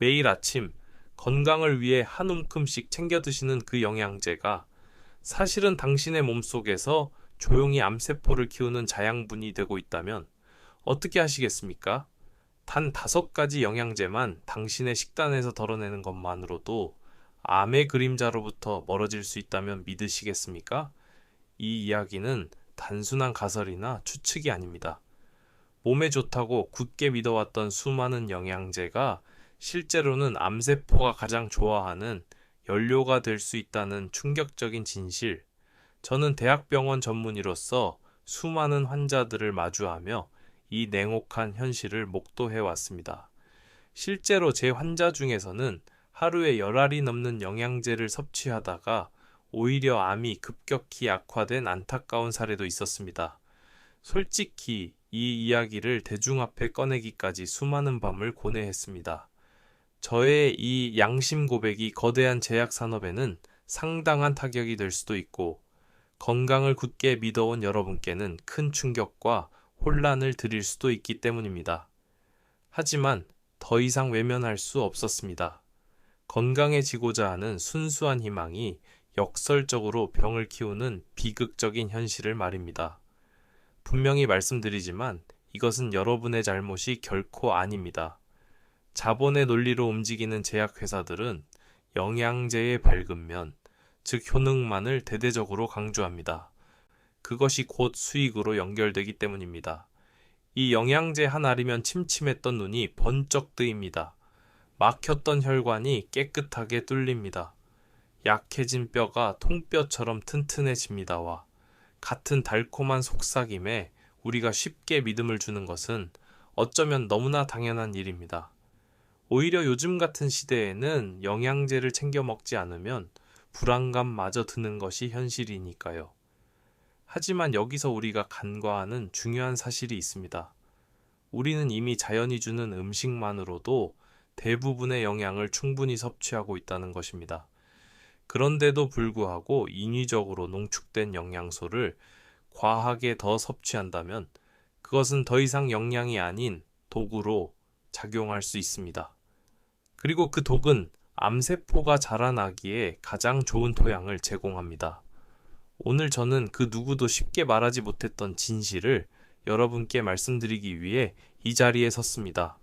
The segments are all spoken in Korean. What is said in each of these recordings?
매일 아침 건강을 위해 한 움큼씩 챙겨 드시는 그 영양제가 사실은 당신의 몸속에서 조용히 암세포를 키우는 자양분이 되고 있다면 어떻게 하시겠습니까? 단 5가지 영양제만 당신의 식단에서 덜어내는 것만으로도 암의 그림자로부터 멀어질 수 있다면 믿으시겠습니까? 이 이야기는 단순한 가설이나 추측이 아닙니다. 몸에 좋다고 굳게 믿어왔던 수많은 영양제가 실제로는 암세포가 가장 좋아하는 연료가 될 수 있다는 충격적인 진실. 저는 대학병원 전문의로서 수많은 환자들을 마주하며 이 냉혹한 현실을 목도해 왔습니다. 실제로 제 환자 중에서는 하루에 10알이 넘는 영양제를 섭취하다가 오히려 암이 급격히 악화된 안타까운 사례도 있었습니다. 솔직히 이 이야기를 대중 앞에 꺼내기까지 수많은 밤을 고뇌했습니다. 저의 이 양심 고백이 거대한 제약 산업에는 상당한 타격이 될 수도 있고 건강을 굳게 믿어온 여러분께는 큰 충격과 혼란을 드릴 수도 있기 때문입니다. 하지만 더 이상 외면할 수 없었습니다. 건강해지고자 하는 순수한 희망이 역설적으로 병을 키우는 비극적인 현실을 말입니다. 분명히 말씀드리지만 이것은 여러분의 잘못이 결코 아닙니다. 자본의 논리로 움직이는 제약회사들은 영양제의 밝은 면, 즉 효능만을 대대적으로 강조합니다. 그것이 곧 수익으로 연결되기 때문입니다. 이 영양제 한 알이면 침침했던 눈이 번쩍 뜨입니다. 막혔던 혈관이 깨끗하게 뚫립니다. 약해진 뼈가 통뼈처럼 튼튼해집니다와 같은 달콤한 속삭임에 우리가 쉽게 믿음을 주는 것은 어쩌면 너무나 당연한 일입니다. 오히려 요즘 같은 시대에는 영양제를 챙겨 먹지 않으면 불안감마저 드는 것이 현실이니까요. 하지만 여기서 우리가 간과하는 중요한 사실이 있습니다. 우리는 이미 자연이 주는 음식만으로도 대부분의 영양을 충분히 섭취하고 있다는 것입니다. 그런데도 불구하고 인위적으로 농축된 영양소를 과하게 더 섭취한다면 그것은 더 이상 영양이 아닌 도구로 작용할 수 있습니다. 그리고 그 독은 암세포가 자라나기에 가장 좋은 토양을 제공합니다. 오늘 저는 그 누구도 쉽게 말하지 못했던 진실을 여러분께 말씀드리기 위해 이 자리에 섰습니다.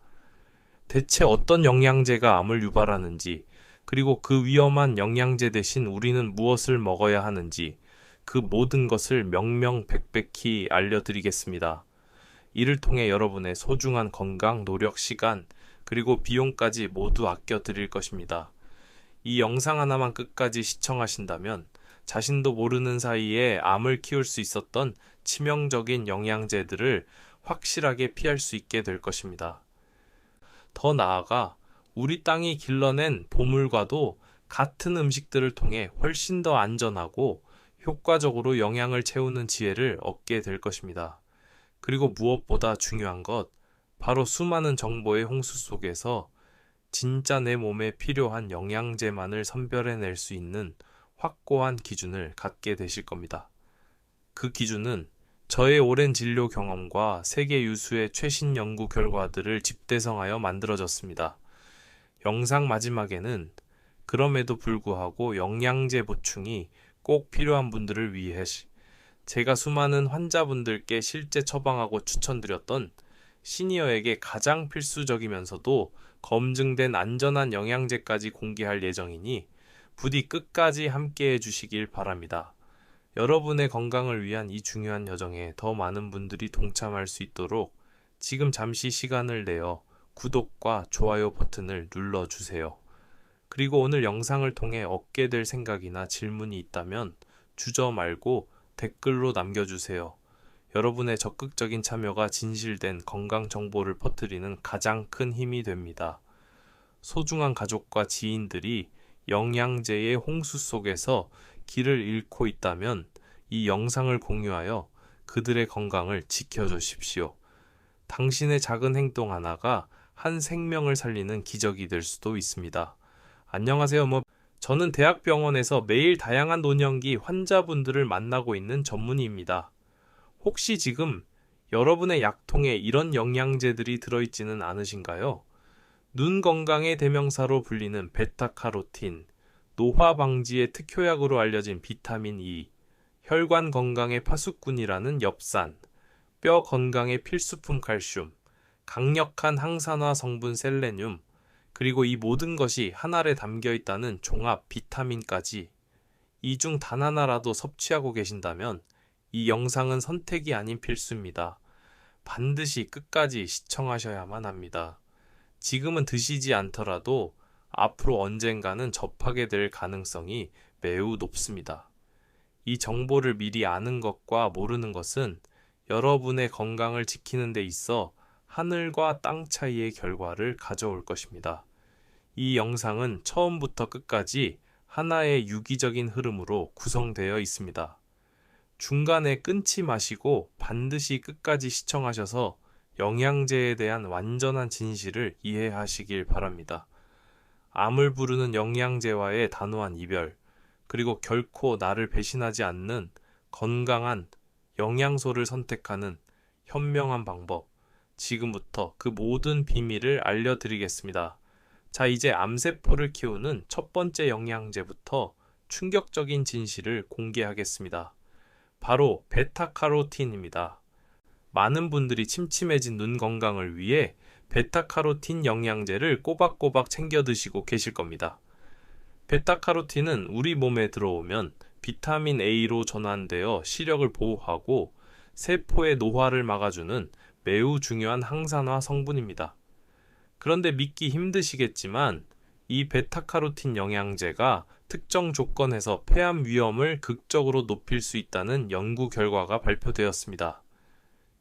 대체 어떤 영양제가 암을 유발하는지, 그리고 그 위험한 영양제 대신 우리는 무엇을 먹어야 하는지, 그 모든 것을 명명백백히 알려드리겠습니다. 이를 통해 여러분의 소중한 건강, 노력, 시간, 그리고 비용까지 모두 아껴드릴 것입니다. 이 영상 하나만 끝까지 시청하신다면 자신도 모르는 사이에 암을 키울 수 있었던 치명적인 영양제들을 확실하게 피할 수 있게 될 것입니다. 더 나아가 우리 땅이 길러낸 보물과도 같은 음식들을 통해 훨씬 더 안전하고 효과적으로 영양을 채우는 지혜를 얻게 될 것입니다. 그리고 무엇보다 중요한 것, 바로 수많은 정보의 홍수 속에서 진짜 내 몸에 필요한 영양제만을 선별해낼 수 있는 확고한 기준을 갖게 되실 겁니다. 그 기준은 저의 오랜 진료 경험과 세계 유수의 최신 연구 결과들을 집대성하여 만들어졌습니다. 영상 마지막에는 그럼에도 불구하고 영양제 보충이 꼭 필요한 분들을 위해 제가 수많은 환자분들께 실제 처방하고 추천드렸던 시니어에게 가장 필수적이면서도 검증된 안전한 영양제까지 공개할 예정이니 부디 끝까지 함께 해주시길 바랍니다. 여러분의 건강을 위한 이 중요한 여정에 더 많은 분들이 동참할 수 있도록 지금 잠시 시간을 내어 구독과 좋아요 버튼을 눌러주세요. 그리고 오늘 영상을 통해 얻게 될 생각이나 질문이 있다면 주저 말고 댓글로 남겨주세요. 여러분의 적극적인 참여가 진실된 건강 정보를 퍼뜨리는 가장 큰 힘이 됩니다. 소중한 가족과 지인들이 영양제의 홍수 속에서 길을 잃고 있다면 이 영상을 공유하여 그들의 건강을 지켜주십시오. 당신의 작은 행동 하나가 한 생명을 살리는 기적이 될 수도 있습니다. 안녕하세요. 저는 대학병원에서 매일 다양한 노년기 환자분들을 만나고 있는 전문의입니다. 혹시 지금 여러분의 약통에 이런 영양제들이 들어있지는 않으신가요? 눈 건강의 대명사로 불리는 베타카로틴, 노화 방지의 특효약으로 알려진 비타민 E, 혈관 건강의 파수꾼이라는 엽산, 뼈 건강의 필수품 칼슘, 강력한 항산화 성분 셀레늄, 그리고 이 모든 것이 한 알에 담겨 있다는 종합 비타민까지 이 중 단 하나라도 섭취하고 계신다면 이 영상은 선택이 아닌 필수입니다. 반드시 끝까지 시청하셔야만 합니다. 지금은 드시지 않더라도 앞으로 언젠가는 접하게 될 가능성이 매우 높습니다. 이 정보를 미리 아는 것과 모르는 것은 여러분의 건강을 지키는 데 있어 하늘과 땅 차이의 결과를 가져올 것입니다. 이 영상은 처음부터 끝까지 하나의 유기적인 흐름으로 구성되어 있습니다. 중간에 끊지 마시고 반드시 끝까지 시청하셔서 영양제에 대한 완전한 진실을 이해하시길 바랍니다. 암을 부르는 영양제와의 단호한 이별, 그리고 결코 나를 배신하지 않는 건강한 영양소를 선택하는 현명한 방법, 지금부터 그 모든 비밀을 알려드리겠습니다. 자, 이제 암세포를 키우는 첫 번째 영양제부터 충격적인 진실을 공개하겠습니다. 바로 베타카로틴입니다. 많은 분들이 침침해진 눈 건강을 위해 베타카로틴 영양제를 꼬박꼬박 챙겨 드시고 계실 겁니다. 베타카로틴은 우리 몸에 들어오면 비타민 A로 전환되어 시력을 보호하고 세포의 노화를 막아주는 매우 중요한 항산화 성분입니다. 그런데 믿기 힘드시겠지만 이 베타카로틴 영양제가 특정 조건에서 폐암 위험을 극적으로 높일 수 있다는 연구 결과가 발표되었습니다.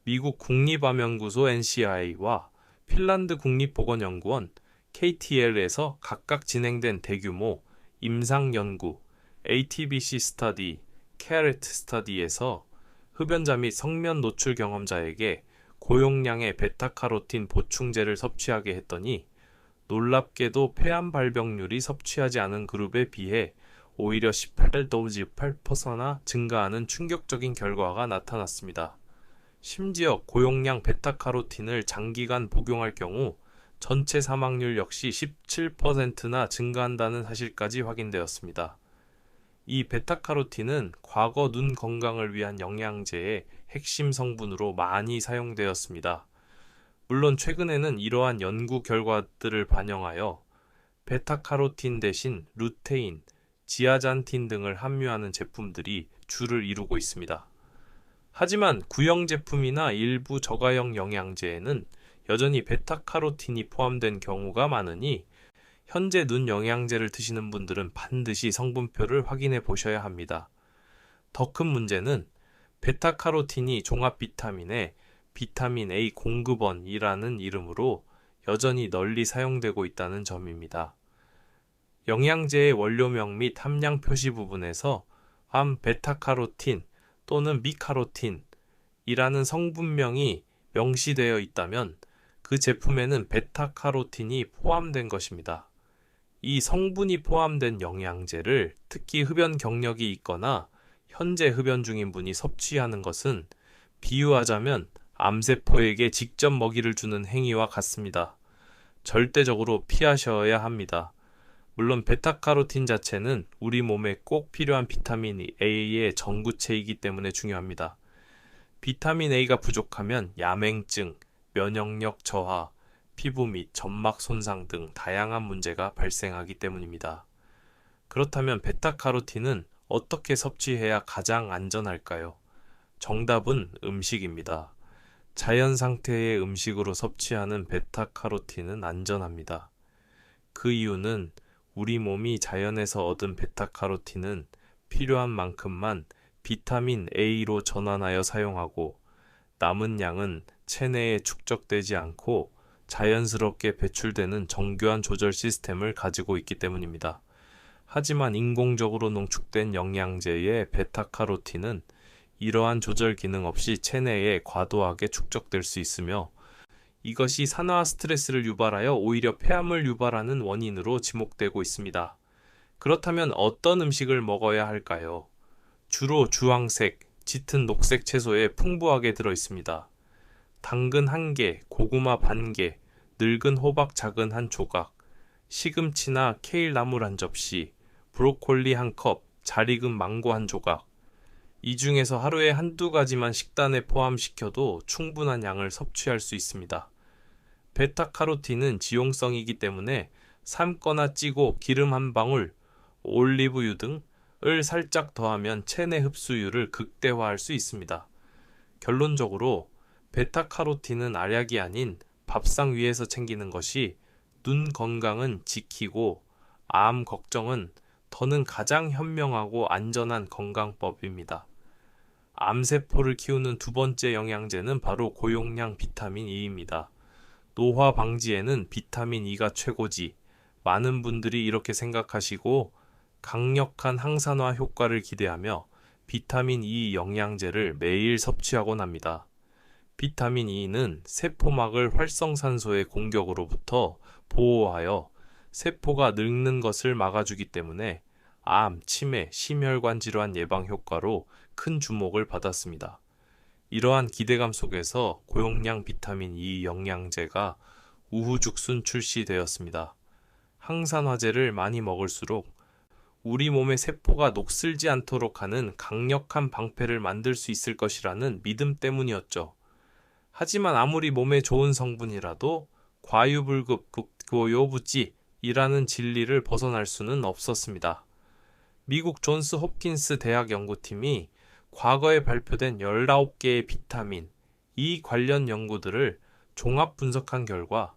미국 국립암연구소 NCI와 핀란드 국립보건연구원 KTL에서 각각 진행된 대규모 임상 연구 ATBC 스터디, 캐럿 스터디에서 흡연자 및 성면 노출 경험자에게 고용량의 베타카로틴 보충제를 섭취하게 했더니 놀랍게도 폐암 발병률이 섭취하지 않은 그룹에 비해 오히려 18%나 증가하는 충격적인 결과가 나타났습니다. 심지어 고용량 베타카로틴을 장기간 복용할 경우 전체 사망률 역시 17%나 증가한다는 사실까지 확인되었습니다. 이 베타카로틴은 과거 눈 건강을 위한 영양제의 핵심 성분으로 많이 사용되었습니다. 물론 최근에는 이러한 연구 결과들을 반영하여 베타카로틴 대신 루테인, 지아잔틴 등을 함유하는 제품들이 주를 이루고 있습니다. 하지만 구형 제품이나 일부 저가형 영양제에는 여전히 베타카로틴이 포함된 경우가 많으니 현재 눈 영양제를 드시는 분들은 반드시 성분표를 확인해 보셔야 합니다. 더 큰 문제는 베타카로틴이 종합 비타민의 비타민 A 공급원이라는 이름으로 여전히 널리 사용되고 있다는 점입니다. 영양제의 원료명 및 함량 표시 부분에서 암 베타카로틴 또는 미카로틴이라는 성분명이 명시되어 있다면 그 제품에는 베타카로틴이 포함된 것입니다. 이 성분이 포함된 영양제를 특히 흡연 경력이 있거나 현재 흡연 중인 분이 섭취하는 것은 비유하자면 암세포에게 직접 먹이를 주는 행위와 같습니다. 절대적으로 피하셔야 합니다. 물론 베타카로틴 자체는 우리 몸에 꼭 필요한 비타민 A의 전구체이기 때문에 중요합니다. 비타민 A가 부족하면 야맹증, 면역력 저하, 피부 및 점막 손상 등 다양한 문제가 발생하기 때문입니다. 그렇다면 베타카로틴은 어떻게 섭취해야 가장 안전할까요? 정답은 음식입니다. 자연 상태의 음식으로 섭취하는 베타카로틴은 안전합니다. 그 이유는 우리 몸이 자연에서 얻은 베타카로틴은 필요한 만큼만 비타민 A로 전환하여 사용하고 남은 양은 체내에 축적되지 않고 자연스럽게 배출되는 정교한 조절 시스템을 가지고 있기 때문입니다. 하지만 인공적으로 농축된 영양제의 베타카로틴은 이러한 조절 기능 없이 체내에 과도하게 축적될 수 있으며 이것이 산화 스트레스를 유발하여 오히려 폐암을 유발하는 원인으로 지목되고 있습니다. 그렇다면 어떤 음식을 먹어야 할까요? 주로 주황색, 짙은 녹색 채소에 풍부하게 들어 있습니다. 당근 1개, 고구마 반 개, 늙은 호박 작은 한 조각, 시금치나 케일 나물 한 접시, 브로콜리 한 컵, 잘 익은 망고 한 조각. 이 중에서 하루에 한두 가지만 식단에 포함시켜도 충분한 양을 섭취할 수 있습니다. 베타카로틴은 지용성이기 때문에 삶거나 찌고 기름 한 방울, 올리브유 등을 살짝 더하면 체내 흡수율을 극대화할 수 있습니다. 결론적으로 베타카로틴은 알약이 아닌 밥상 위에서 챙기는 것이 눈 건강은 지키고 암 걱정은 더는 가장 현명하고 안전한 건강법입니다. 암세포를 키우는 두 번째 영양제는 바로 고용량 비타민 E입니다. 노화 방지에는 비타민 E가 최고지. 많은 분들이 이렇게 생각하시고 강력한 항산화 효과를 기대하며 비타민 E 영양제를 매일 섭취하곤 합니다. 비타민 E는 세포막을 활성산소의 공격으로부터 보호하여 세포가 늙는 것을 막아주기 때문에 암, 치매, 심혈관 질환 예방 효과로 큰 주목을 받았습니다. 이러한 기대감 속에서 고용량 비타민 E 영양제가 우후죽순 출시되었습니다. 항산화제를 많이 먹을수록 우리 몸의 세포가 녹슬지 않도록 하는 강력한 방패를 만들 수 있을 것이라는 믿음 때문이었죠. 하지만 아무리 몸에 좋은 성분이라도 과유불급 극고요부찌이라는 진리를 벗어날 수는 없었습니다. 미국 존스 홉킨스 대학 연구팀이 과거에 발표된 19개의 비타민, E 관련 연구들을 종합 분석한 결과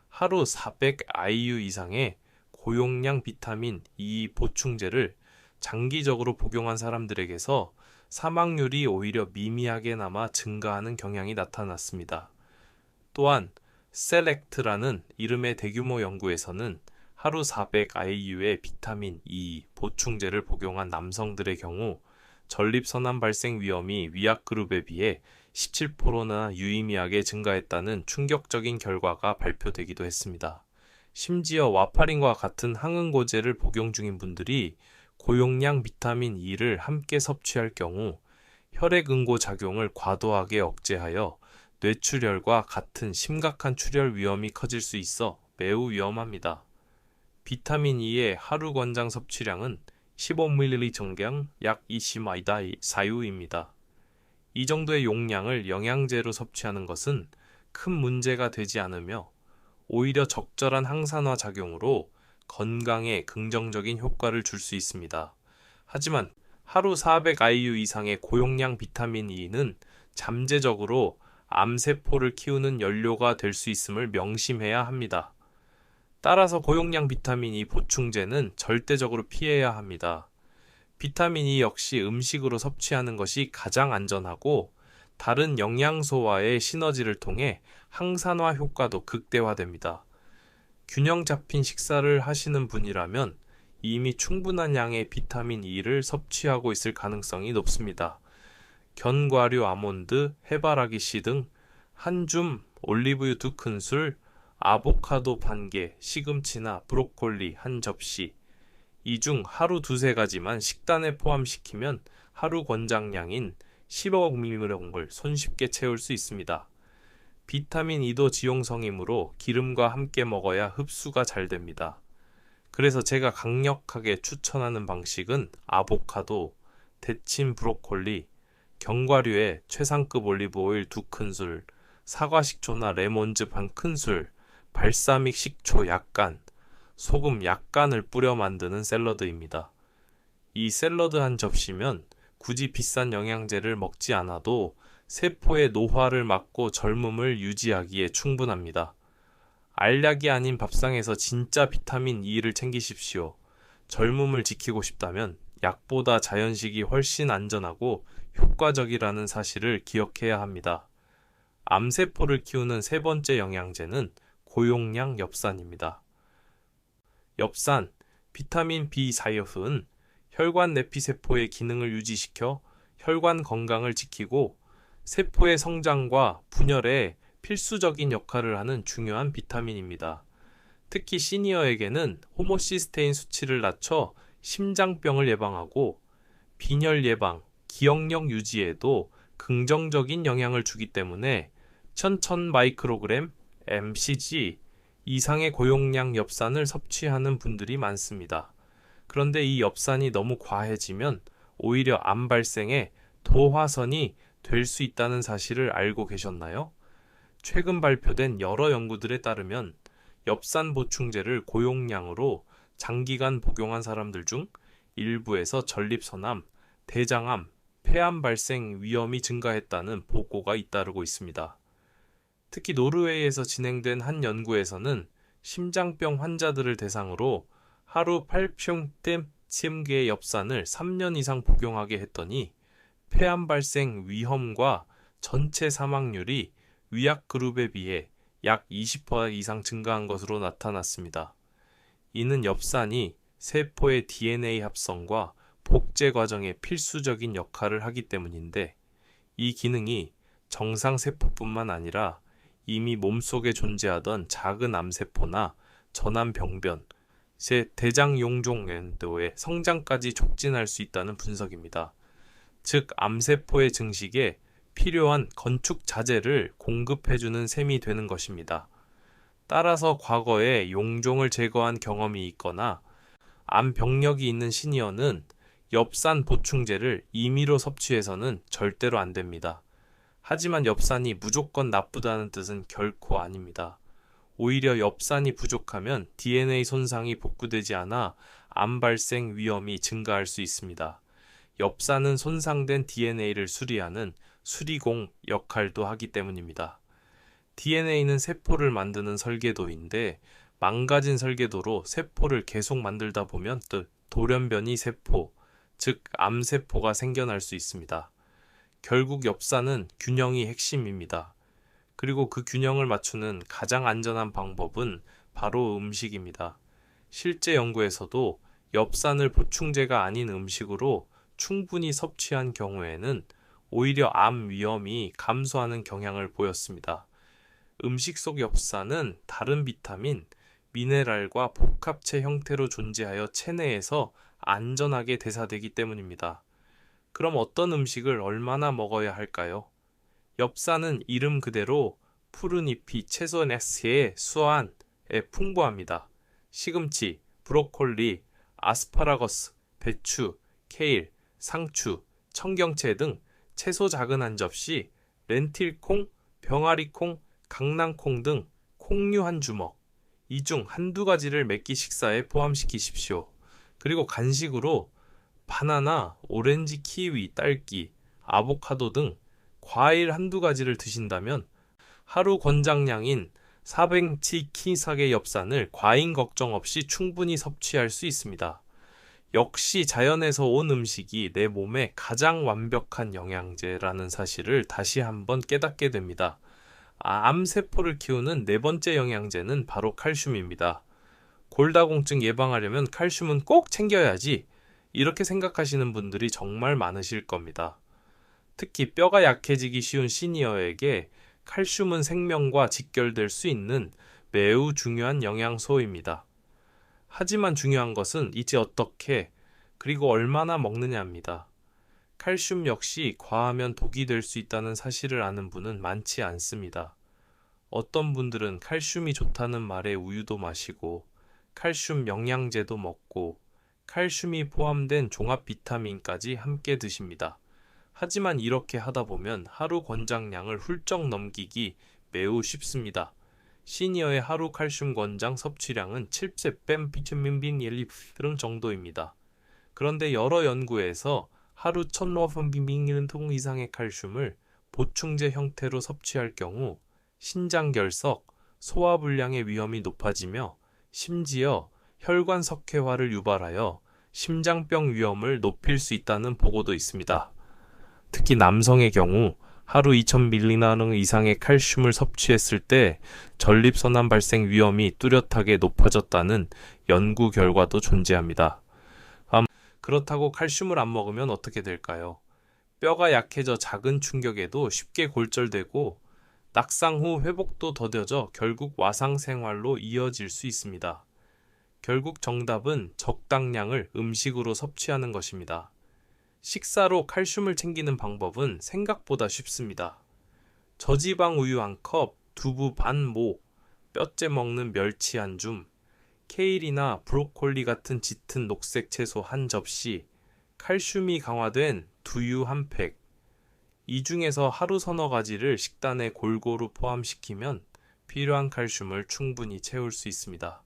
하루 400 IU 이상의 고용량 비타민 E 보충제를 장기적으로 복용한 사람들에게서 사망률이 오히려 미미하게나마 증가하는 경향이 나타났습니다. 또한 셀렉트라는 이름의 대규모 연구에서는 하루 400 IU의 비타민 E 보충제를 복용한 남성들의 경우 전립선암 발생 위험이 위약그룹에 비해 17%나 유의미하게 증가했다는 충격적인 결과가 발표되기도 했습니다. 심지어 와파린과 같은 항응고제를 복용 중인 분들이 고용량 비타민 E를 함께 섭취할 경우 혈액응고 작용을 과도하게 억제하여 뇌출혈과 같은 심각한 출혈 위험이 커질 수 있어 매우 위험합니다. 비타민 E의 하루 권장 섭취량은 15ml 정량 약 20마이다 사유입니다. 이 정도의 용량을 영양제로 섭취하는 것은 큰 문제가 되지 않으며 오히려 적절한 항산화 작용으로 건강에 긍정적인 효과를 줄 수 있습니다. 하지만 하루 400 IU 이상의 고용량 비타민 E는 잠재적으로 암세포를 키우는 연료가 될 수 있음을 명심해야 합니다. 따라서 고용량 비타민 E 보충제는 절대적으로 피해야 합니다. 비타민 E 역시 음식으로 섭취하는 것이 가장 안전하고 다른 영양소와의 시너지를 통해 항산화 효과도 극대화됩니다. 균형 잡힌 식사를 하시는 분이라면 이미 충분한 양의 비타민 E를 섭취하고 있을 가능성이 높습니다. 견과류 아몬드, 해바라기 씨 등 한 줌, 올리브유 2큰술, 아보카도 반 개, 시금치나 브로콜리 한 접시, 이 중 하루 두세 가지만 식단에 포함시키면 하루 권장량인 15mg을 손쉽게 채울 수 있습니다. 비타민 E도 지용성이므로 기름과 함께 먹어야 흡수가 잘 됩니다. 그래서 제가 강력하게 추천하는 방식은 아보카도, 데친 브로콜리, 견과류에 최상급 올리브오일 2큰술, 사과식초나 레몬즙 1큰술, 발사믹 식초 약간, 소금 약간을 뿌려 만드는 샐러드입니다. 이 샐러드 한 접시면 굳이 비싼 영양제를 먹지 않아도 세포의 노화를 막고 젊음을 유지하기에 충분합니다. 알약이 아닌 밥상에서 진짜 비타민 E를 챙기십시오. 젊음을 지키고 싶다면 약보다 자연식이 훨씬 안전하고 효과적이라는 사실을 기억해야 합니다. 암세포를 키우는 세 번째 영양제는 고용량 엽산입니다. 엽산, 비타민 B4엽은 혈관 내피세포의 기능을 유지시켜 혈관 건강을 지키고 세포의 성장과 분열에 필수적인 역할을 하는 중요한 비타민입니다. 특히 시니어에게는 호모시스테인 수치를 낮춰 심장병을 예방하고 빈혈 예방, 기억력 유지에도 긍정적인 영향을 주기 때문에 1000 마이크로그램 mcg 이상의 고용량 엽산을 섭취하는 분들이 많습니다. 그런데 이 엽산이 너무 과해지면 오히려 암 발생에 도화선이 될 수 있다는 사실을 알고 계셨나요? 최근 발표된 여러 연구들에 따르면 엽산 보충제를 고용량으로 장기간 복용한 사람들 중 일부에서 전립선암, 대장암, 폐암 발생 위험이 증가했다는 보고가 잇따르고 있습니다. 특히 노르웨이에서 진행된 한 연구에서는 심장병 환자들을 대상으로 하루 8평댐 찜개의 엽산을 3년 이상 복용하게 했더니 폐암 발생 위험과 전체 사망률이 위약 그룹에 비해 약 20% 이상 증가한 것으로 나타났습니다. 이는 엽산이 세포의 DNA 합성과 복제 과정에 필수적인 역할을 하기 때문인데, 이 기능이 정상 세포뿐만 아니라 이미 몸속에 존재하던 작은 암세포나 전암병변, 대장용종연도의 성장까지 촉진할 수 있다는 분석입니다. 즉, 암세포의 증식에 필요한 건축 자재를 공급해주는 셈이 되는 것입니다. 따라서 과거에 용종을 제거한 경험이 있거나 암 병력이 있는 시니어는 엽산 보충제를 임의로 섭취해서는 절대로 안 됩니다. 하지만 엽산이 무조건 나쁘다는 뜻은 결코 아닙니다. 오히려 엽산이 부족하면 DNA 손상이 복구되지 않아 암 발생 위험이 증가할 수 있습니다. 엽산은 손상된 DNA를 수리하는 수리공 역할도 하기 때문입니다. DNA는 세포를 만드는 설계도인데, 망가진 설계도로 세포를 계속 만들다 보면 돌연변이 세포, 즉 암세포가 생겨날 수 있습니다. 결국 엽산은 균형이 핵심입니다. 그리고 그 균형을 맞추는 가장 안전한 방법은 바로 음식입니다. 실제 연구에서도 엽산을 보충제가 아닌 음식으로 충분히 섭취한 경우에는 오히려 암 위험이 감소하는 경향을 보였습니다. 음식 속 엽산은 다른 비타민, 미네랄과 복합체 형태로 존재하여 체내에서 안전하게 대사되기 때문입니다. 그럼 어떤 음식을 얼마나 먹어야 할까요? 엽산은 이름 그대로 푸른 잎이 채소 네스의 수환에 풍부합니다. 시금치, 브로콜리, 아스파라거스, 배추, 케일, 상추, 청경채 등 채소 작은 한 접시, 렌틸콩, 병아리콩, 강낭콩 등 콩류 한 주먹, 이 중 한두 가지를 몇 끼 식사에 포함시키십시오. 그리고 간식으로 바나나, 오렌지, 키위, 딸기, 아보카도 등 과일 한두 가지를 드신다면 하루 권장량인 400치키삭의 엽산을 과잉 걱정 없이 충분히 섭취할 수 있습니다. 역시 자연에서 온 음식이 내 몸에 가장 완벽한 영양제라는 사실을 다시 한번 깨닫게 됩니다. 암세포를 키우는 네 번째 영양제는 바로 칼슘입니다. 골다공증 예방하려면 칼슘은 꼭 챙겨야지, 이렇게 생각하시는 분들이 정말 많으실 겁니다. 특히 뼈가 약해지기 쉬운 시니어에게 칼슘은 생명과 직결될 수 있는 매우 중요한 영양소입니다. 하지만 중요한 것은 이제 어떻게, 그리고 얼마나 먹느냐입니다. 칼슘 역시 과하면 독이 될 수 있다는 사실을 아는 분은 많지 않습니다. 어떤 분들은 칼슘이 좋다는 말에 우유도 마시고, 칼슘 영양제도 먹고, 칼슘이 포함된 종합 비타민까지 함께 드십니다. 하지만 이렇게 하다 보면 하루 권장량을 훌쩍 넘기기 매우 쉽습니다. 시니어의 하루 칼슘 권장 섭취량은 7뺨 비타민 B1 정도입니다. 그런데 여러 연구에서 하루 1000mg 이상의 칼슘을 보충제 형태로 섭취할 경우 신장결석, 소화불량의 위험이 높아지며 심지어 혈관석회화를 유발하여 심장병 위험을 높일 수 있다는 보고도 있습니다. 특히 남성의 경우 하루 2000mg 이상의 칼슘을 섭취했을 때 전립선암 발생 위험이 뚜렷하게 높아졌다는 연구 결과도 존재합니다. 그렇다고 칼슘을 안 먹으면 어떻게 될까요? 뼈가 약해져 작은 충격에도 쉽게 골절되고 낙상 후 회복도 더뎌져 결국 와상 생활로 이어질 수 있습니다. 결국 정답은 적당량을 음식으로 섭취하는 것입니다. 식사로 칼슘을 챙기는 방법은 생각보다 쉽습니다. 저지방 우유 1컵, 두부 반 모, 뼈째 먹는 멸치 한 줌, 케일이나 브로콜리 같은 짙은 녹색 채소 한 접시, 칼슘이 강화된 두유 한 팩, 이 중에서 하루 서너 가지를 식단에 골고루 포함시키면 필요한 칼슘을 충분히 채울 수 있습니다.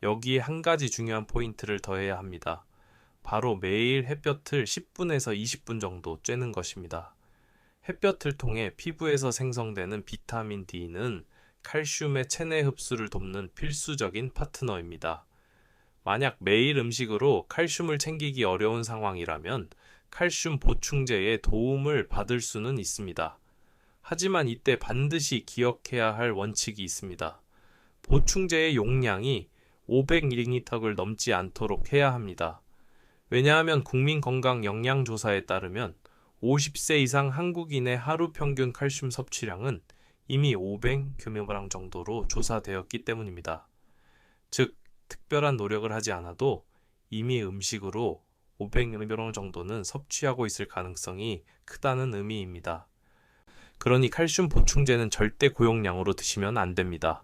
여기에 한 가지 중요한 포인트를 더해야 합니다. 바로 매일 햇볕을 10분에서 20분 정도 쬐는 것입니다. 햇볕을 통해 피부에서 생성되는 비타민 D는 칼슘의 체내 흡수를 돕는 필수적인 파트너입니다. 만약 매일 음식으로 칼슘을 챙기기 어려운 상황이라면 칼슘 보충제의 도움을 받을 수는 있습니다. 하지만 이때 반드시 기억해야 할 원칙이 있습니다. 보충제의 용량이 500ml를 넘지 않도록 해야 합니다. 왜냐하면 국민건강영양조사에 따르면 50세 이상 한국인의 하루 평균 칼슘 섭취량은 이미 500mg 정도로 조사되었기 때문입니다. 즉, 특별한 노력을 하지 않아도 이미 음식으로 500mg 정도는 섭취하고 있을 가능성이 크다는 의미입니다. 그러니 칼슘 보충제는 절대 고용량으로 드시면 안 됩니다.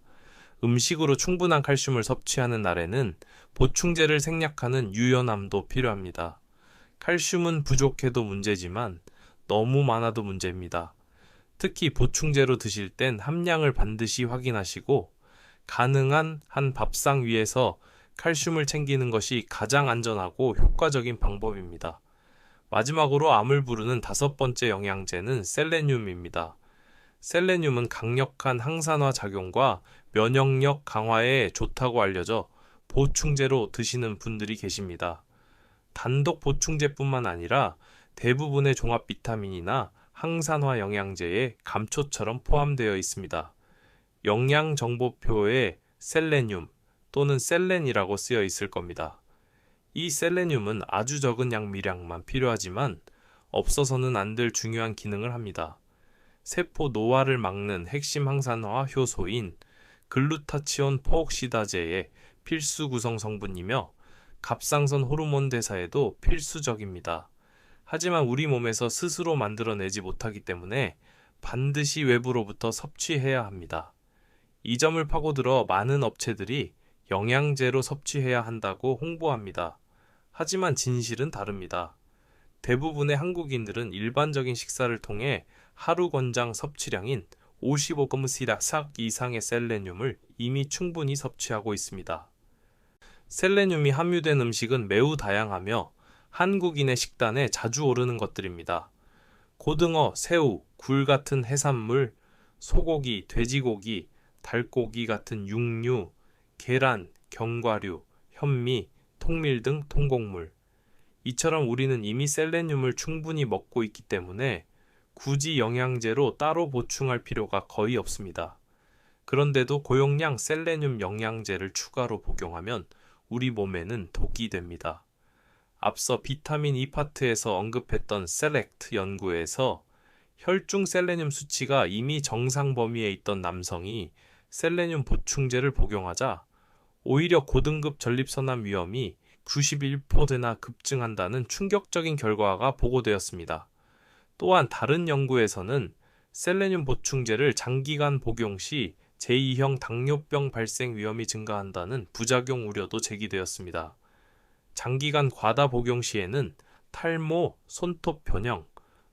음식으로 충분한 칼슘을 섭취하는 날에는 보충제를 생략하는 유연함도 필요합니다. 칼슘은 부족해도 문제지만 너무 많아도 문제입니다. 특히 보충제로 드실 땐 함량을 반드시 확인하시고 가능한 한 밥상 위에서 칼슘을 챙기는 것이 가장 안전하고 효과적인 방법입니다. 마지막으로 암을 부르는 5번째 영양제는 셀레늄입니다. 셀레늄은 강력한 항산화 작용과 면역력 강화에 좋다고 알려져 보충제로 드시는 분들이 계십니다. 단독 보충제뿐만 아니라 대부분의 종합 비타민이나 항산화 영양제에 감초처럼 포함되어 있습니다. 영양정보표에 셀레늄 또는 셀렌이라고 쓰여 있을 겁니다. 이 셀레늄은 아주 적은 양미량만 필요하지만 없어서는 안 될 중요한 기능을 합니다. 세포 노화를 막는 핵심 항산화 효소인 글루타치온 포옥시다제의 필수 구성 성분이며 갑상선 호르몬 대사에도 필수적입니다. 하지만 우리 몸에서 스스로 만들어내지 못하기 때문에 반드시 외부로부터 섭취해야 합니다. 이 점을 파고들어 많은 업체들이 영양제로 섭취해야 한다고 홍보합니다. 하지만 진실은 다릅니다. 대부분의 한국인들은 일반적인 식사를 통해 하루 권장 섭취량인 55g 삭 이상의 셀레늄을 이미 충분히 섭취하고 있습니다. 셀레늄이 함유된 음식은 매우 다양하며 한국인의 식단에 자주 오르는 것들입니다. 고등어, 새우, 굴 같은 해산물, 소고기, 돼지고기, 닭고기 같은 육류, 계란, 견과류, 현미, 통밀 등 통곡물. 이처럼 우리는 이미 셀레늄을 충분히 먹고 있기 때문에 굳이 영양제로 따로 보충할 필요가 거의 없습니다. 그런데도 고용량 셀레늄 영양제를 추가로 복용하면 우리 몸에는 독이 됩니다. 앞서 비타민 E 파트에서 언급했던 셀렉트 연구에서 혈중 셀레늄 수치가 이미 정상 범위에 있던 남성이 셀레늄 보충제를 복용하자 오히려 고등급 전립선암 위험이 91%나 급증한다는 충격적인 결과가 보고되었습니다. 또한 다른 연구에서는 셀레늄 보충제를 장기간 복용 시 제2형 당뇨병 발생 위험이 증가한다는 부작용 우려도 제기되었습니다. 장기간 과다 복용 시에는 탈모, 손톱 변형,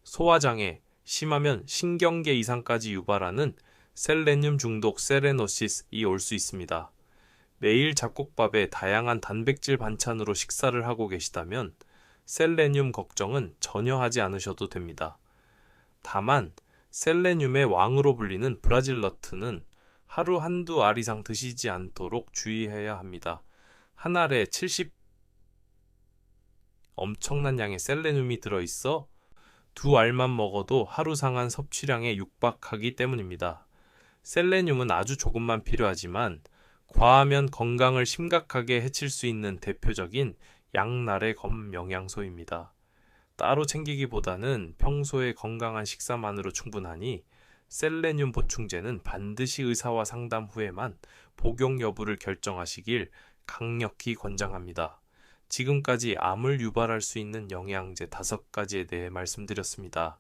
소화장애, 심하면 신경계 이상까지 유발하는 셀레늄 중독 셀레노시스이 올 수 있습니다. 매일 잡곡밥에 다양한 단백질 반찬으로 식사를 하고 계시다면 셀레늄 걱정은 전혀 하지 않으셔도 됩니다. 다만 셀레늄의 왕으로 불리는 브라질 너트는 하루 한두 알 이상 드시지 않도록 주의해야 합니다. 한 알에 70 엄청난 양의 셀레늄이 들어있어 두 알만 먹어도 하루 상한 섭취량에 육박하기 때문입니다. 셀레늄은 아주 조금만 필요하지만 과하면 건강을 심각하게 해칠 수 있는 대표적인 양날의 검 영양소입니다. 따로 챙기기보다는 평소에 건강한 식사만으로 충분하니 셀레늄 보충제는 반드시 의사와 상담 후에만 복용 여부를 결정하시길 강력히 권장합니다. 지금까지 암을 유발할 수 있는 영양제 5가지에 대해 말씀드렸습니다.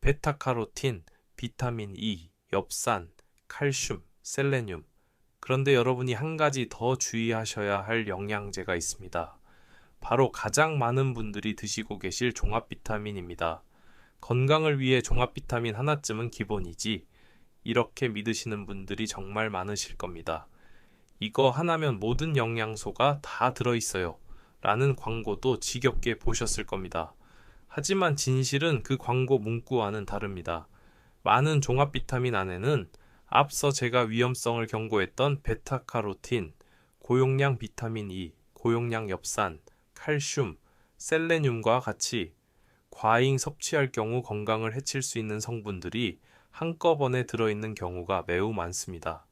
베타카로틴, 비타민 E, 엽산, 칼슘, 셀레늄, 그런데 여러분이 한 가지 더 주의하셔야 할 영양제가 있습니다. 바로 가장 많은 분들이 드시고 계실 종합 비타민입니다. 건강을 위해 종합 비타민 하나쯤은 기본이지, 이렇게 믿으시는 분들이 정말 많으실 겁니다. 이거 하나면 모든 영양소가 다 들어있어요 라는 광고도 지겹게 보셨을 겁니다. 하지만 진실은 그 광고 문구와는 다릅니다. 많은 종합 비타민 안에는 앞서 제가 위험성을 경고했던 베타카로틴, 고용량 비타민 E, 고용량 엽산, 칼슘, 셀레늄과 같이 과잉 섭취할 경우 건강을 해칠 수 있는 성분들이 한꺼번에 들어있는 경우가 매우 많습니다.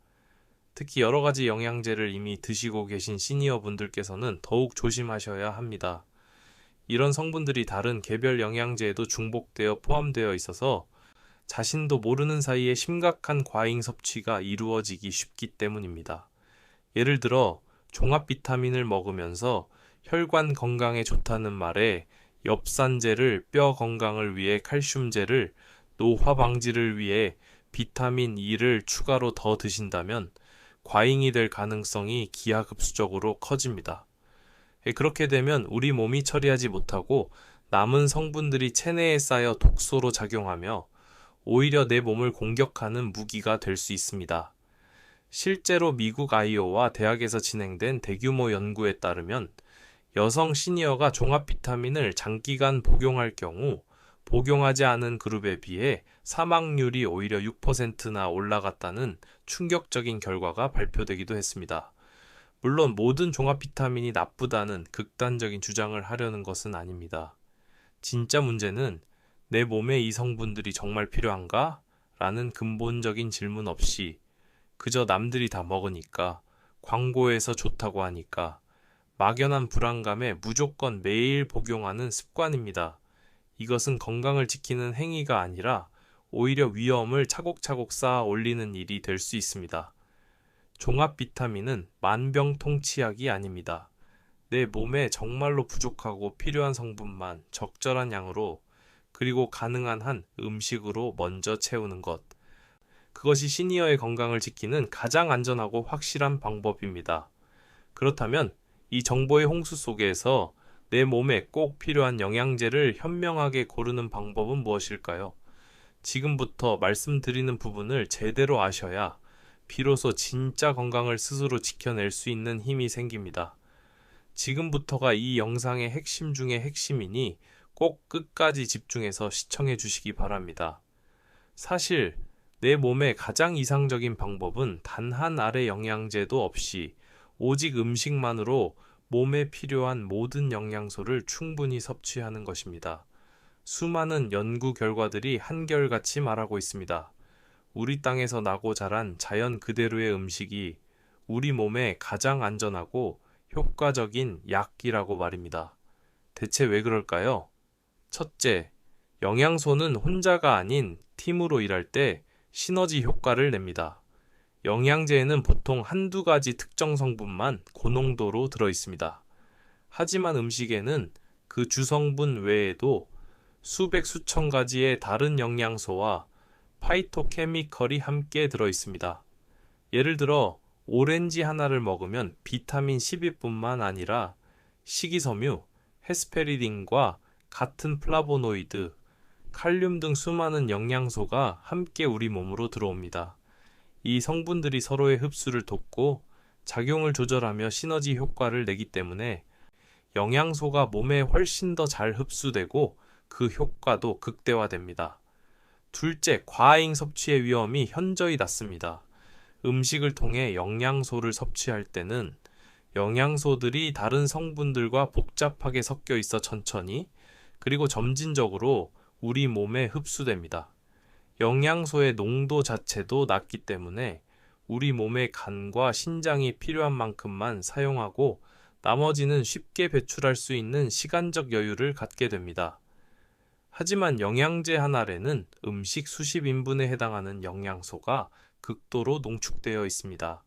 특히 여러 가지 영양제를 이미 드시고 계신 시니어 분들께서는 더욱 조심하셔야 합니다. 이런 성분들이 다른 개별 영양제에도 중복되어 포함되어 있어서 자신도 모르는 사이에 심각한 과잉 섭취가 이루어지기 쉽기 때문입니다. 예를 들어 종합 비타민을 먹으면서 혈관 건강에 좋다는 말에 엽산제를 뼈 건강을 위해 칼슘제를, 노화 방지를 위해 비타민 E를 추가로 더 드신다면 과잉이 될 가능성이 기하급수적으로 커집니다. 그렇게 되면 우리 몸이 처리하지 못하고 남은 성분들이 체내에 쌓여 독소로 작용하며 오히려 내 몸을 공격하는 무기가 될 수 있습니다. 실제로 미국 아이오와 대학에서 진행된 대규모 연구에 따르면 여성 시니어가 종합 비타민을 장기간 복용할 경우 복용하지 않은 그룹에 비해 사망률이 오히려 6%나 올라갔다는 충격적인 결과가 발표되기도 했습니다. 물론 모든 종합 비타민이 나쁘다는 극단적인 주장을 하려는 것은 아닙니다. 진짜 문제는 내 몸에 이 성분들이 정말 필요한가? 라는 근본적인 질문 없이 그저 남들이 다 먹으니까, 광고에서 좋다고 하니까 막연한 불안감에 무조건 매일 복용하는 습관입니다. 이것은 건강을 지키는 행위가 아니라 오히려 위험을 차곡차곡 쌓아 올리는 일이 될 수 있습니다. 종합 비타민은 만병통치약이 아닙니다. 내 몸에 정말로 부족하고 필요한 성분만 적절한 양으로, 그리고 가능한 한 음식으로 먼저 채우는 것. 그것이 시니어의 건강을 지키는 가장 안전하고 확실한 방법입니다. 그렇다면 이 정보의 홍수 속에서 내 몸에 꼭 필요한 영양제를 현명하게 고르는 방법은 무엇일까요? 지금부터 말씀드리는 부분을 제대로 아셔야 비로소 진짜 건강을 스스로 지켜낼 수 있는 힘이 생깁니다. 지금부터가 이 영상의 핵심 중의 핵심이니 꼭 끝까지 집중해서 시청해 주시기 바랍니다. 사실 내 몸의 가장 이상적인 방법은 단 한 알의 영양제도 없이 오직 음식만으로 몸에 필요한 모든 영양소를 충분히 섭취하는 것입니다. 수많은 연구 결과들이 한결같이 말하고 있습니다. 우리 땅에서 나고 자란 자연 그대로의 음식이 우리 몸에 가장 안전하고 효과적인 약이라고 말입니다. 대체 왜 그럴까요? 첫째, 영양소는 혼자가 아닌 팀으로 일할 때 시너지 효과를 냅니다. 영양제에는 보통 한두 가지 특정 성분만 고농도로 들어있습니다. 하지만 음식에는 그 주성분 외에도 수백 수천 가지의 다른 영양소와 파이토케미컬이 함께 들어있습니다. 예를 들어 오렌지 하나를 먹으면 비타민 12뿐만 아니라 식이섬유, 헤스페리딘과 같은 플라보노이드, 칼륨 등 수많은 영양소가 함께 우리 몸으로 들어옵니다. 이 성분들이 서로의 흡수를 돕고 작용을 조절하며 시너지 효과를 내기 때문에 영양소가 몸에 훨씬 더 잘 흡수되고 그 효과도 극대화됩니다. 둘째, 과잉 섭취의 위험이 현저히 낮습니다. 음식을 통해 영양소를 섭취할 때는 영양소들이 다른 성분들과 복잡하게 섞여 있어 천천히, 그리고 점진적으로 우리 몸에 흡수됩니다. 영양소의 농도 자체도 낮기 때문에 우리 몸의 간과 신장이 필요한 만큼만 사용하고 나머지는 쉽게 배출할 수 있는 시간적 여유를 갖게 됩니다. 하지만 영양제 한 알에는 음식 수십 인분에 해당하는 영양소가 극도로 농축되어 있습니다.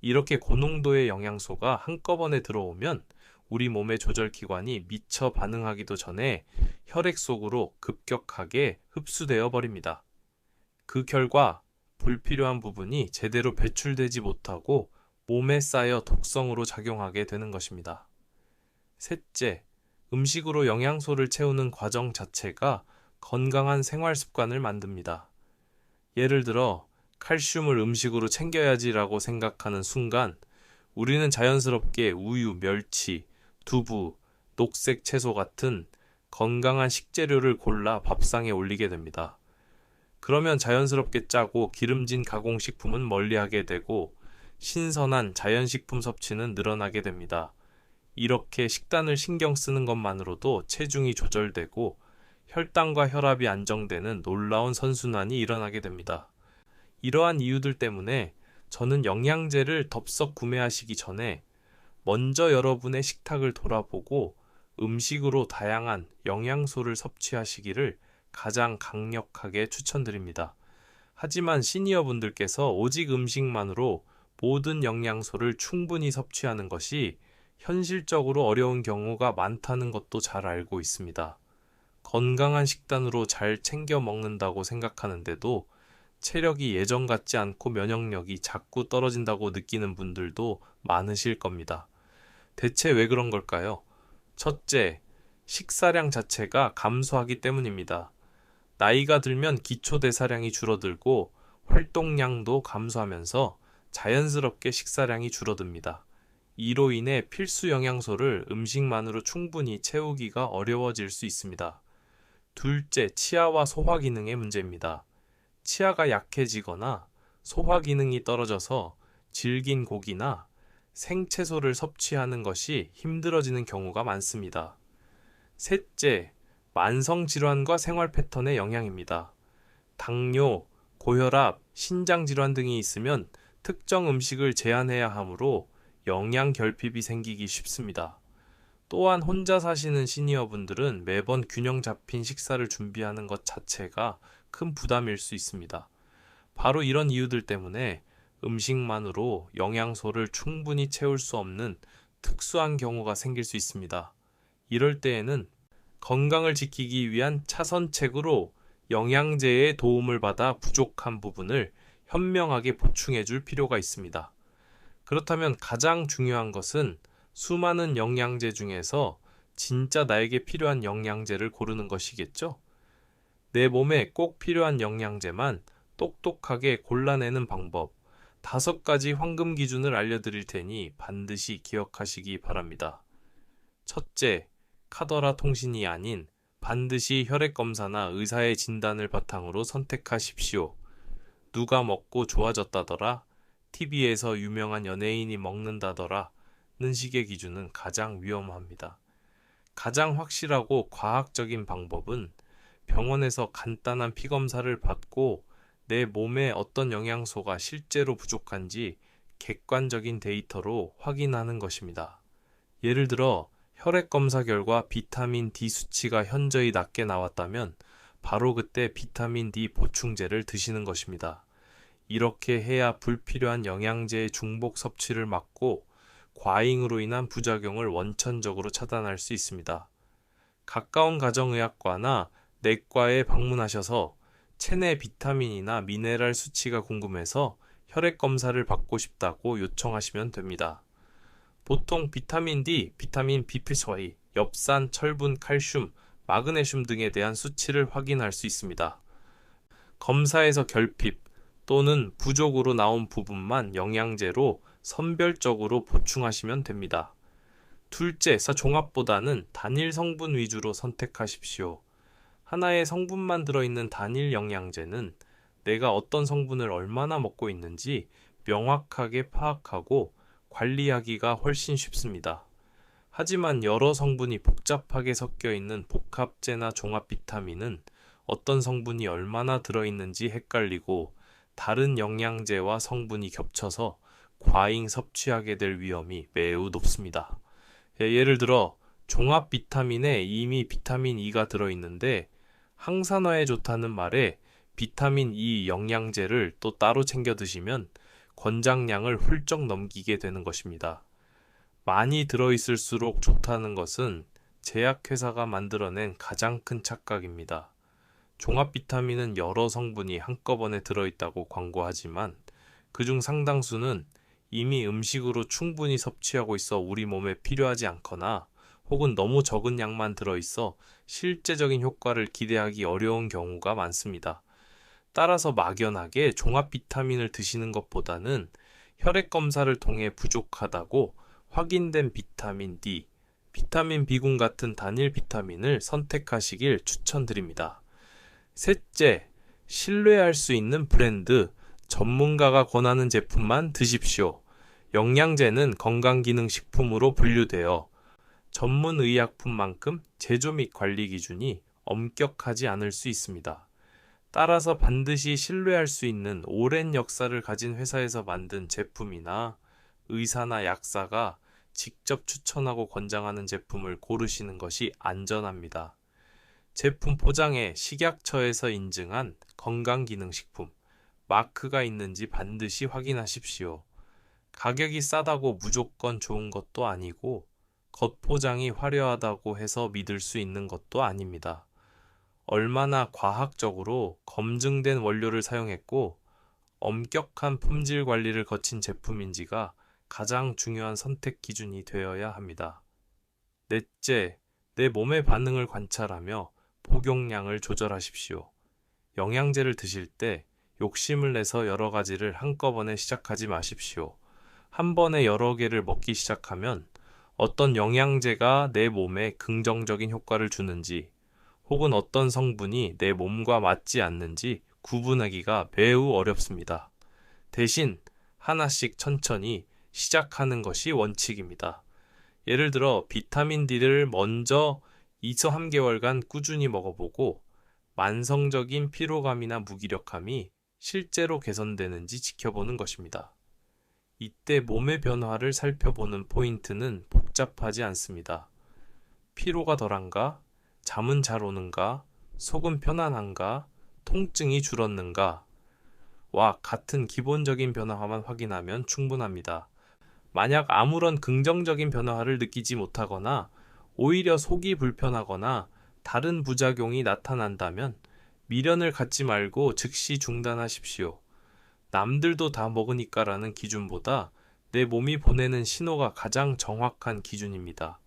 이렇게 고농도의 영양소가 한꺼번에 들어오면 우리 몸의 조절기관이 미처 반응하기도 전에 혈액 속으로 급격하게 흡수되어 버립니다. 그 결과 불필요한 부분이 제대로 배출되지 못하고 몸에 쌓여 독성으로 작용하게 되는 것입니다. 셋째, 음식으로 영양소를 채우는 과정 자체가 건강한 생활 습관을 만듭니다. 예를 들어, 칼슘을 음식으로 챙겨야지라고 생각하는 순간, 우리는 자연스럽게 우유, 멸치, 두부, 녹색 채소 같은 건강한 식재료를 골라 밥상에 올리게 됩니다. 그러면 자연스럽게 짜고 기름진 가공식품은 멀리하게 되고 신선한 자연식품 섭취는 늘어나게 됩니다. 이렇게 식단을 신경 쓰는 것만으로도 체중이 조절되고 혈당과 혈압이 안정되는 놀라운 선순환이 일어나게 됩니다. 이러한 이유들 때문에 저는 영양제를 덥석 구매하시기 전에 먼저 여러분의 식탁을 돌아보고 음식으로 다양한 영양소를 섭취하시기를 가장 강력하게 추천드립니다. 하지만 시니어분들께서 오직 음식만으로 모든 영양소를 충분히 섭취하는 것이 현실적으로 어려운 경우가 많다는 것도 잘 알고 있습니다. 건강한 식단으로 잘 챙겨 먹는다고 생각하는데도 체력이 예전 같지 않고 면역력이 자꾸 떨어진다고 느끼는 분들도 많으실 겁니다. 대체 왜 그런 걸까요? 첫째, 식사량 자체가 감소하기 때문입니다. 나이가 들면 기초대사량이 줄어들고 활동량도 감소하면서 자연스럽게 식사량이 줄어듭니다. 이로 인해 필수 영양소를 음식만으로 충분히 채우기가 어려워질 수 있습니다. 둘째, 치아와 소화 기능의 문제입니다. 치아가 약해지거나 소화 기능이 떨어져서 질긴 고기나 생채소를 섭취하는 것이 힘들어지는 경우가 많습니다. 셋째, 만성질환과 생활 패턴의 영향입니다. 당뇨, 고혈압, 신장질환 등이 있으면 특정 음식을 제한해야 하므로 영양 결핍이 생기기 쉽습니다. 또한 혼자 사시는 시니어분들은 매번 균형 잡힌 식사를 준비하는 것 자체가 큰 부담일 수 있습니다. 바로 이런 이유들 때문에 음식만으로 영양소를 충분히 채울 수 없는 특수한 경우가 생길 수 있습니다. 이럴 때에는 건강을 지키기 위한 차선책으로 영양제의 도움을 받아 부족한 부분을 현명하게 보충해 줄 필요가 있습니다. 그렇다면 가장 중요한 것은 수많은 영양제 중에서 진짜 나에게 필요한 영양제를 고르는 것이겠죠? 내 몸에 꼭 필요한 영양제만 똑똑하게 골라내는 방법, 5가지 황금 기준을 알려드릴 테니 반드시 기억하시기 바랍니다. 첫째, 카더라 통신이 아닌 반드시 혈액검사나 의사의 진단을 바탕으로 선택하십시오. 누가 먹고 좋아졌다더라, TV에서 유명한 연예인이 먹는다더라 는 식의 기준은 가장 위험합니다. 가장 확실하고 과학적인 방법은 병원에서 간단한 피검사를 받고 내 몸에 어떤 영양소가 실제로 부족한지 객관적인 데이터로 확인하는 것입니다. 예를 들어 혈액 검사 결과 비타민 D 수치가 현저히 낮게 나왔다면 바로 그때 비타민 D 보충제를 드시는 것입니다. 이렇게 해야 불필요한 영양제의 중복 섭취를 막고 과잉으로 인한 부작용을 원천적으로 차단할 수 있습니다. 가까운 가정의학과나 내과에 방문하셔서 체내 비타민이나 미네랄 수치가 궁금해서 혈액 검사를 받고 싶다고 요청하시면 됩니다. 보통 비타민 D, 비타민 B12, 엽산, 철분, 칼슘, 마그네슘 등에 대한 수치를 확인할 수 있습니다. 검사에서 결핍 또는 부족으로 나온 부분만 영양제로 선별적으로 보충하시면 됩니다. 둘째, 종합보다는 단일 성분 위주로 선택하십시오. 하나의 성분만 들어있는 단일 영양제는 내가 어떤 성분을 얼마나 먹고 있는지 명확하게 파악하고 관리하기가 훨씬 쉽습니다. 하지만 여러 성분이 복잡하게 섞여 있는 복합제나 종합 비타민은 어떤 성분이 얼마나 들어있는지 헷갈리고 다른 영양제와 성분이 겹쳐서 과잉 섭취하게 될 위험이 매우 높습니다. 예를 들어 종합 비타민에 이미 비타민 E가 들어있는데 항산화에 좋다는 말에 비타민 E 영양제를 또 따로 챙겨 드시면 권장량을 훌쩍 넘기게 되는 것입니다. 많이 들어있을수록 좋다는 것은 제약회사가 만들어낸 가장 큰 착각입니다. 종합 비타민은 여러 성분이 한꺼번에 들어있다고 광고하지만 그중 상당수는 이미 음식으로 충분히 섭취하고 있어 우리 몸에 필요하지 않거나 혹은 너무 적은 양만 들어있어 실제적인 효과를 기대하기 어려운 경우가 많습니다. 따라서 막연하게 종합 비타민을 드시는 것보다는 혈액 검사를 통해 부족하다고 확인된 비타민 D, 비타민 B군 같은 단일 비타민을 선택하시길 추천드립니다. 셋째, 신뢰할 수 있는 브랜드, 전문가가 권하는 제품만 드십시오. 영양제는 건강기능식품으로 분류되어 전문의약품만큼 제조 및 관리 기준이 엄격하지 않을 수 있습니다. 따라서 반드시 신뢰할 수 있는 오랜 역사를 가진 회사에서 만든 제품이나 의사나 약사가 직접 추천하고 권장하는 제품을 고르시는 것이 안전합니다. 제품 포장에 식약처에서 인증한 건강기능식품 마크가 있는지 반드시 확인하십시오. 가격이 싸다고 무조건 좋은 것도 아니고 겉포장이 화려하다고 해서 믿을 수 있는 것도 아닙니다. 얼마나 과학적으로 검증된 원료를 사용했고 엄격한 품질 관리를 거친 제품인지가 가장 중요한 선택 기준이 되어야 합니다. 넷째, 내 몸의 반응을 관찰하며 복용량을 조절하십시오. 영양제를 드실 때 욕심을 내서 여러 가지를 한꺼번에 시작하지 마십시오. 한 번에 여러 개를 먹기 시작하면 어떤 영양제가 내 몸에 긍정적인 효과를 주는지 혹은 어떤 성분이 내 몸과 맞지 않는지 구분하기가 매우 어렵습니다. 대신 하나씩 천천히 시작하는 것이 원칙입니다. 예를 들어 비타민 D를 먼저 2서 3개월간 꾸준히 먹어보고 만성적인 피로감이나 무기력함이 실제로 개선되는지 지켜보는 것입니다. 이때 몸의 변화를 살펴보는 포인트는 복잡하지 않습니다. 피로가 덜한가? 잠은 잘 오는가? 속은 편안한가? 통증이 줄었는가? 와 같은 기본적인 변화만 확인하면 충분합니다. 만약 아무런 긍정적인 변화를 느끼지 못하거나 오히려 속이 불편하거나 다른 부작용이 나타난다면 미련을 갖지 말고 즉시 중단하십시오. 남들도 다 먹으니까라는 기준보다 내 몸이 보내는 신호가 가장 정확한 기준입니다.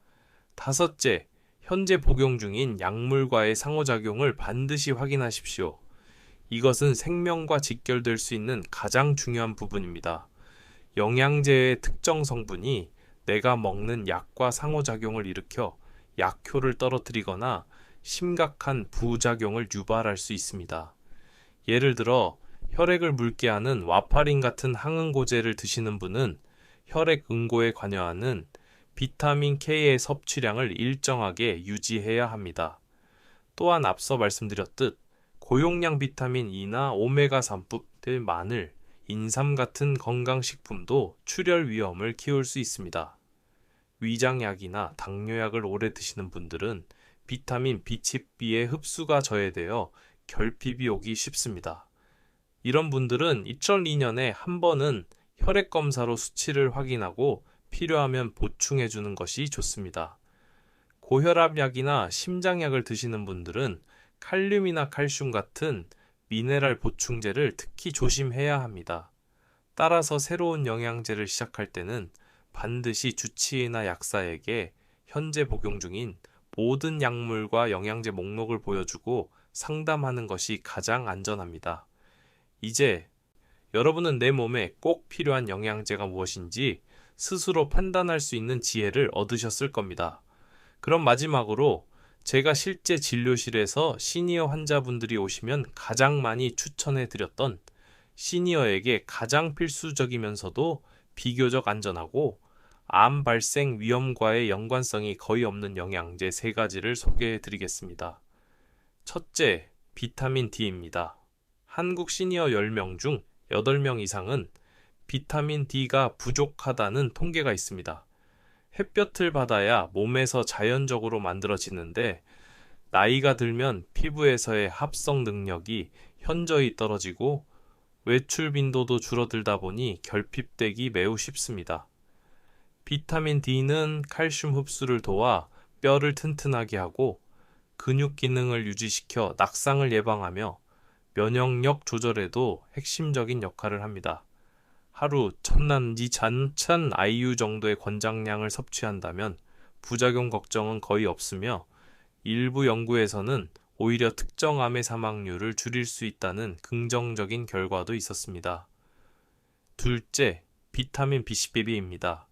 다섯째, 현재 복용 중인 약물과의 상호작용을 반드시 확인하십시오. 이것은 생명과 직결될 수 있는 가장 중요한 부분입니다. 영양제의 특정 성분이 내가 먹는 약과 상호작용을 일으켜 약효를 떨어뜨리거나 심각한 부작용을 유발할 수 있습니다. 예를 들어 혈액을 묽게 하는 와파린 같은 항응고제를 드시는 분은 혈액 응고에 관여하는 비타민 K의 섭취량을 일정하게 유지해야 합니다. 또한 앞서 말씀드렸듯 고용량 비타민 E나 오메가3들 마늘, 인삼 같은 건강식품도 출혈 위험을 키울 수 있습니다. 위장약이나 당뇨약을 오래 드시는 분들은 비타민 B7B의 흡수가 저해되어 결핍이 오기 쉽습니다. 이런 분들은 2002년에 한 번은 혈액검사로 수치를 확인하고 필요하면 보충해주는 것이 좋습니다. 고혈압약이나 심장약을 드시는 분들은 칼륨이나 칼슘 같은 미네랄 보충제를 특히 조심해야 합니다. 따라서 새로운 영양제를 시작할 때는 반드시 주치의나 약사에게 현재 복용 중인 모든 약물과 영양제 목록을 보여주고 상담하는 것이 가장 안전합니다. 이제 여러분은 내 몸에 꼭 필요한 영양제가 무엇인지 스스로 판단할 수 있는 지혜를 얻으셨을 겁니다. 그럼 마지막으로 제가 실제 진료실에서 시니어 환자분들이 오시면 가장 많이 추천해 드렸던 시니어에게 가장 필수적이면서도 비교적 안전하고 암 발생 위험과의 연관성이 거의 없는 영양제 3가지를 소개해 드리겠습니다. 첫째, 비타민 D입니다. 한국 시니어 10명 중 8명 이상은 비타민 D가 부족하다는 통계가 있습니다. 햇볕을 받아야 몸에서 자연적으로 만들어지는데 나이가 들면 피부에서의 합성 능력이 현저히 떨어지고 외출 빈도도 줄어들다 보니 결핍되기 매우 쉽습니다. 비타민 D는 칼슘 흡수를 도와 뼈를 튼튼하게 하고 근육 기능을 유지시켜 낙상을 예방하며 면역력 조절에도 핵심적인 역할을 합니다. 하루 천난지 잔찬 IU 정도의 권장량을 섭취한다면 부작용 걱정은 거의 없으며 일부 연구에서는 오히려 특정 암의 사망률을 줄일 수 있다는 긍정적인 결과도 있었습니다. 둘째, 비타민 B12입니다.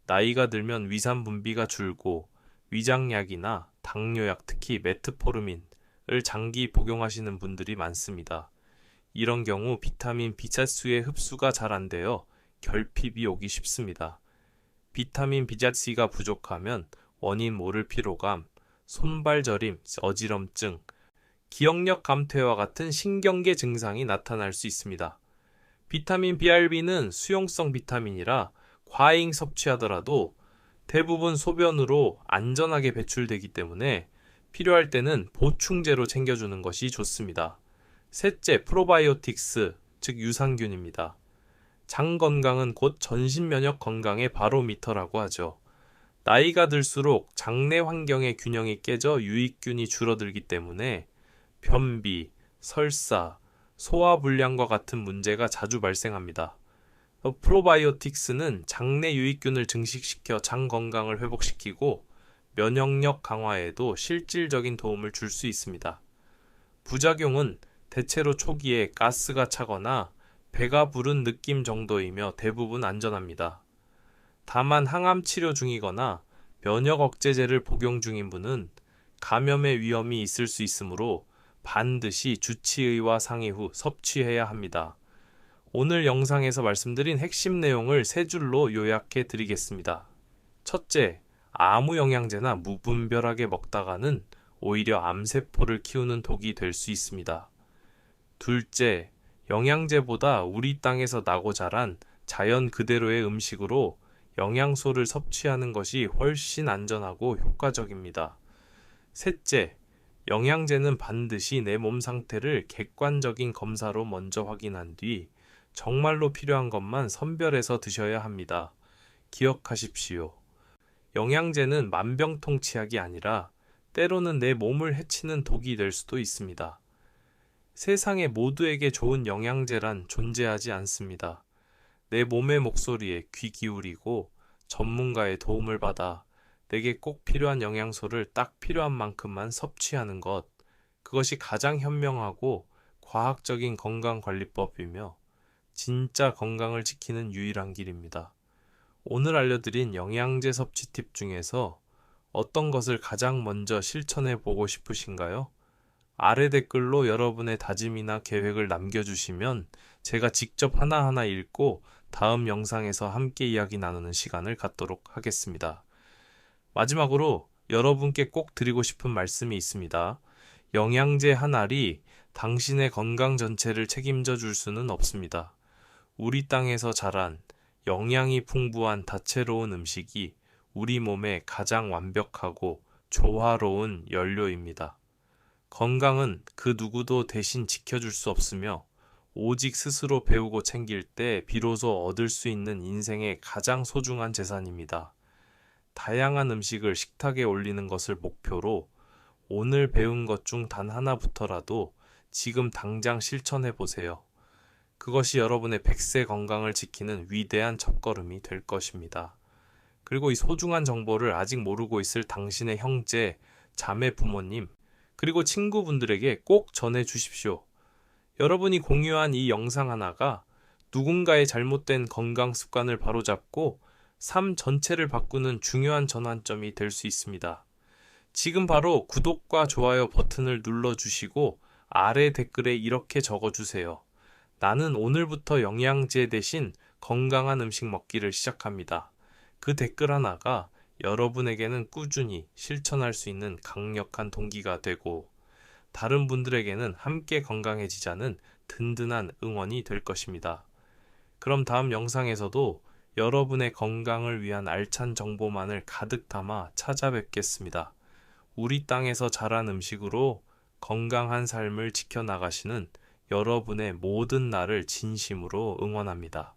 나이가 들면 위산 분비가 줄고 위장약이나 당뇨약, 특히 메트포르민을 장기 복용하시는 분들이 많습니다. 이런 경우 비타민 B자수의 흡수가 잘 안 되어 결핍이 오기 쉽습니다. 비타민 B자씨가 부족하면 원인 모를 피로감, 손발 저림, 어지럼증, 기억력 감퇴와 같은 신경계 증상이 나타날 수 있습니다. 비타민 BRB는 수용성 비타민이라 과잉 섭취하더라도 대부분 소변으로 안전하게 배출되기 때문에 필요할 때는 보충제로 챙겨주는 것이 좋습니다. 셋째, 프로바이오틱스, 즉 유산균입니다. 장 건강은 곧 전신 면역 건강의 바로미터라고 하죠. 나이가 들수록 장내 환경의 균형이 깨져 유익균이 줄어들기 때문에 변비, 설사, 소화불량과 같은 문제가 자주 발생합니다. 프로바이오틱스는 장내 유익균을 증식시켜 장 건강을 회복시키고 면역력 강화에도 실질적인 도움을 줄 수 있습니다. 부작용은 대체로 초기에 가스가 차거나 배가 부른 느낌 정도이며 대부분 안전합니다. 다만 항암 치료 중이거나 면역 억제제를 복용 중인 분은 감염의 위험이 있을 수 있으므로 반드시 주치의와 상의 후 섭취해야 합니다. 오늘 영상에서 말씀드린 핵심 내용을 세 줄로 요약해 드리겠습니다. 첫째, 아무 영양제나 무분별하게 먹다가는 오히려 암세포를 키우는 독이 될 수 있습니다. 둘째, 영양제보다 우리 땅에서 나고 자란 자연 그대로의 음식으로 영양소를 섭취하는 것이 훨씬 안전하고 효과적입니다. 셋째, 영양제는 반드시 내 몸 상태를 객관적인 검사로 먼저 확인한 뒤 정말로 필요한 것만 선별해서 드셔야 합니다. 기억하십시오. 영양제는 만병통치약이 아니라 때로는 내 몸을 해치는 독이 될 수도 있습니다. 세상에 모두에게 좋은 영양제란 존재하지 않습니다. 내 몸의 목소리에 귀 기울이고 전문가의 도움을 받아 내게 꼭 필요한 영양소를 딱 필요한 만큼만 섭취하는 것, 그것이 가장 현명하고 과학적인 건강관리법이며 진짜 건강을 지키는 유일한 길입니다. 오늘 알려드린 영양제 섭취 팁 중에서 어떤 것을 가장 먼저 실천해 보고 싶으신가요? 아래 댓글로 여러분의 다짐이나 계획을 남겨주시면 제가 직접 하나하나 읽고 다음 영상에서 함께 이야기 나누는 시간을 갖도록 하겠습니다. 마지막으로 여러분께 꼭 드리고 싶은 말씀이 있습니다. 영양제 한 알이 당신의 건강 전체를 책임져 줄 수는 없습니다. 우리 땅에서 자란 영양이 풍부한 다채로운 음식이 우리 몸에 가장 완벽하고 조화로운 연료입니다. 건강은 그 누구도 대신 지켜줄 수 없으며 오직 스스로 배우고 챙길 때 비로소 얻을 수 있는 인생의 가장 소중한 재산입니다. 다양한 음식을 식탁에 올리는 것을 목표로 오늘 배운 것 중 단 하나부터라도 지금 당장 실천해 보세요. 그것이 여러분의 100세 건강을 지키는 위대한 첫걸음이 될 것입니다. 그리고 이 소중한 정보를 아직 모르고 있을 당신의 형제, 자매 부모님, 그리고 친구분들에게 꼭 전해 주십시오. 여러분이 공유한 이 영상 하나가 누군가의 잘못된 건강 습관을 바로잡고 삶 전체를 바꾸는 중요한 전환점이 될 수 있습니다. 지금 바로 구독과 좋아요 버튼을 눌러주시고 아래 댓글에 이렇게 적어주세요. 나는 오늘부터 영양제 대신 건강한 음식 먹기를 시작합니다. 그 댓글 하나가 여러분에게는 꾸준히 실천할 수 있는 강력한 동기가 되고 다른 분들에게는 함께 건강해지자는 든든한 응원이 될 것입니다. 그럼 다음 영상에서도 여러분의 건강을 위한 알찬 정보만을 가득 담아 찾아뵙겠습니다. 우리 땅에서 자란 음식으로 건강한 삶을 지켜나가시는 여러분의 모든 날을 진심으로 응원합니다.